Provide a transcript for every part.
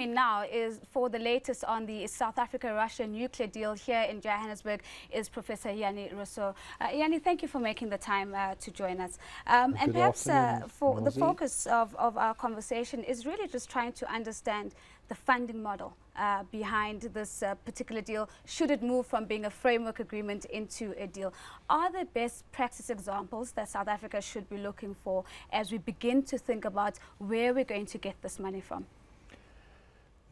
me now is for the latest on the South Africa-Russia nuclear deal here in Johannesburg is Professor Jannie Rossouw. Jannie, thank you for making the time to join us. And perhaps for the focus of our conversation is really just trying to understand the funding model behind this particular deal, should it move from being a framework agreement into a deal. Are there best practice examples that South Africa should be looking for as we begin to think about where we're going to get this money from?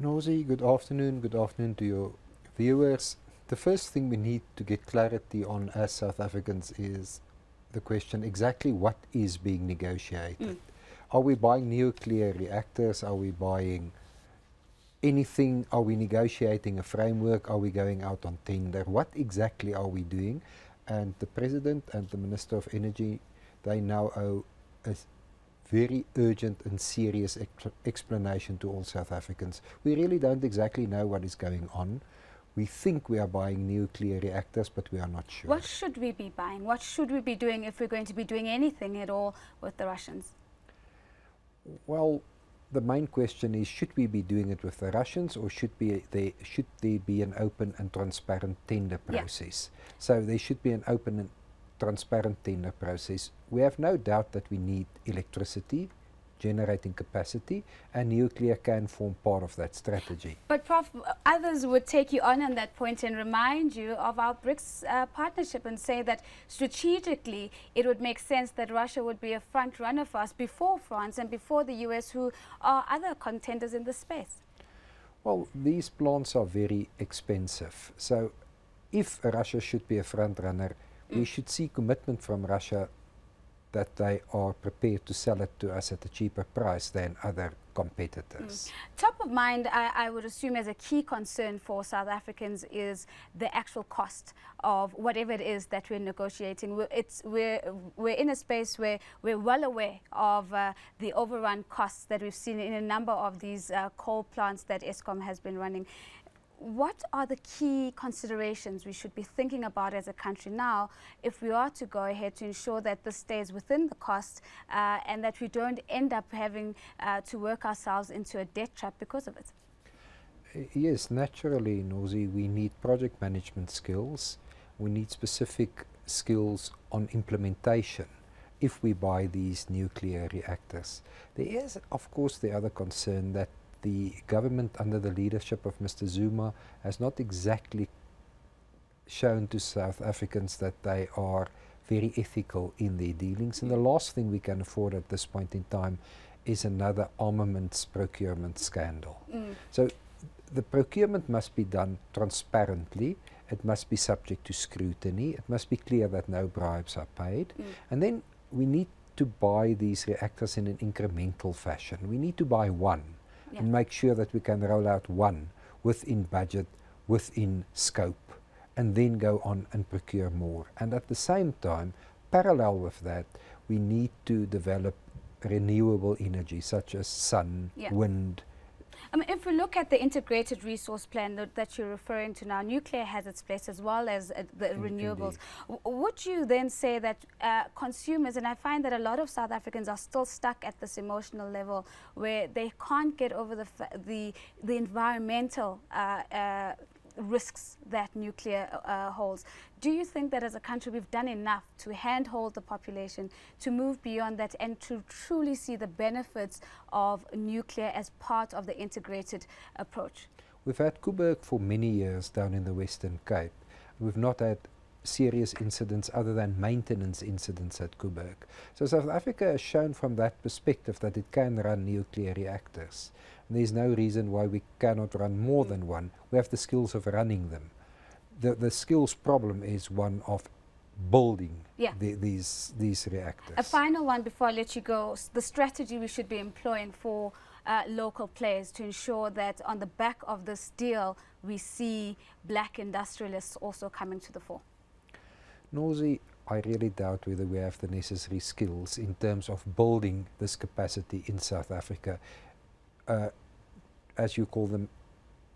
Nozi, good afternoon to your viewers. The first thing we need to get clarity on as South Africans is the question exactly what is being negotiated. Are we buying nuclear reactors? Are we buying anything? Are we negotiating a framework? Are we going out on tender? What exactly are we doing? And the President and the Minister of Energy, they now owe a very urgent and serious explanation to all South Africans. We really don't exactly know what is going on. We think we are buying nuclear reactors, but we are not sure. What should we be buying? What should we be doing if we're going to be doing anything at all with the Russians? Well, the main question is, should we be doing it with the Russians, or should there be an open and transparent tender process? Yeah. So there should be an open and transparent tender process. We have no doubt that we need electricity, generating capacity, and nuclear can form part of that strategy. But Prof, others would take you on that point and remind you of our BRICS partnership and say that strategically it would make sense that Russia would be a front runner for us before France and before the US, who are other contenders in the space. Well, these plants are very expensive. So if Russia should be a front runner, we should see commitment from Russia that they are prepared to sell it to us at a cheaper price than other competitors. Top of mind, I would assume, as a key concern for South Africans is the actual cost of whatever it is that we're negotiating. We're in a space where we're well aware of the overrun costs that we've seen in a number of these coal plants that Eskom has been running. What are the key considerations we should be thinking about as a country now if we are to go ahead to ensure that this stays within the cost and that we don't end up having to work ourselves into a debt trap because of it? Yes, naturally, Nozi, we need project management skills. We need specific skills on implementation if we buy these nuclear reactors. There is, of course, the other concern that the government under the leadership of Mr. Zuma has not exactly shown to South Africans that they are very ethical in their dealings. And the last thing we can afford at this point in time is another armaments procurement scandal. So the procurement must be done transparently. It must be subject to scrutiny. It must be clear that no bribes are paid. And then we need to buy these reactors in an incremental fashion. We need to buy one. And make sure that we can roll out one within budget, within scope, and then go on and procure more. And at the same time, parallel with that, we need to develop renewable energy such as sun, wind. I mean, if we look at the integrated resource plan that you're referring to now, nuclear has its place as well as the renewables. Would you then say that consumers, and I find that a lot of South Africans are still stuck at this emotional level where they can't get over the environmental risks that nuclear holds. Do you think that as a country we've done enough to handhold the population to move beyond that and to truly see the benefits of nuclear as part of the integrated approach? We've had Koeberg for many years down in the Western Cape. We've not had serious incidents other than maintenance incidents at Koeberg. So South Africa has shown from that perspective that it can run nuclear reactors. And there's no reason why we cannot run more than one. We have the skills of running them. The skills problem is one of building these reactors. A final one before I let you go, the strategy we should be employing for local players to ensure that on the back of this deal we see black industrialists also coming to the fore. Nozi, I really doubt whether we have the necessary skills in terms of building this capacity in South Africa. As you call them,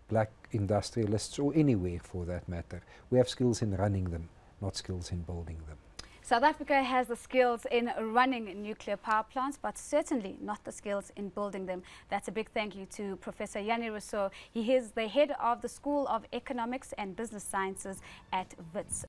black industrialists, or anywhere for that matter. We have skills in running them, not skills in building them. South Africa has the skills in running nuclear power plants, but certainly not the skills in building them. That's a big thank you to Professor Jannie Rossouw. He is the head of the School of Economics and Business Sciences at Wits.